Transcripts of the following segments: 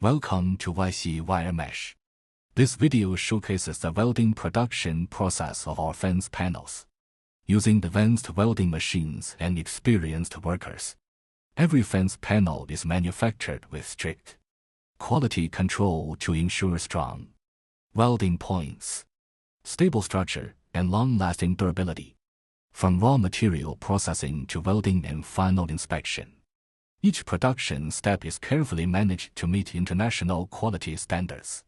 Welcome to YC Wire Mesh. This video showcases the welding production process of our fence panels. Using advanced welding machines and experienced workers, every fence panel is manufactured with strict quality control to ensure strong welding points, stable structure, and long-lasting durability. From raw material processing to welding and final inspection, each production step is carefully managed to meet international quality standards.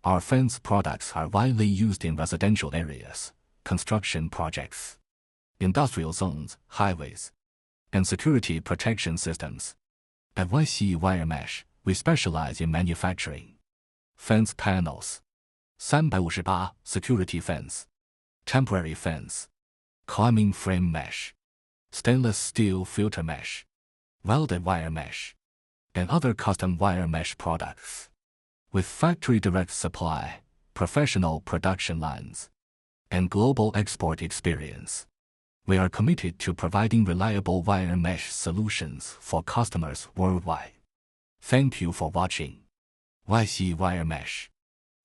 Our fence products are widely used in residential areas, construction projects, industrial zones, highways, and security protection systems. At YC Wire Mesh, we specialize in manufacturing fence panels, 358 security fence, temporary fence, climbing frame mesh, stainless steel filter mesh, welded wire mesh, and other custom wire mesh products. With factory direct supply, professional production lines, and global export experience, we are committed to providing reliable wire mesh solutions for customers worldwide. Thank you for watching. YC Wire Mesh.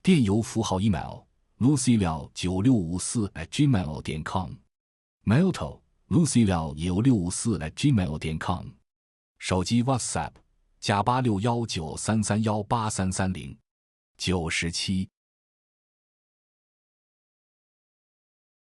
电邮符号 email lucyliao9654@gmail.com mailto lucyliao9654@gmail.com 手机 WhatsApp +86193318330917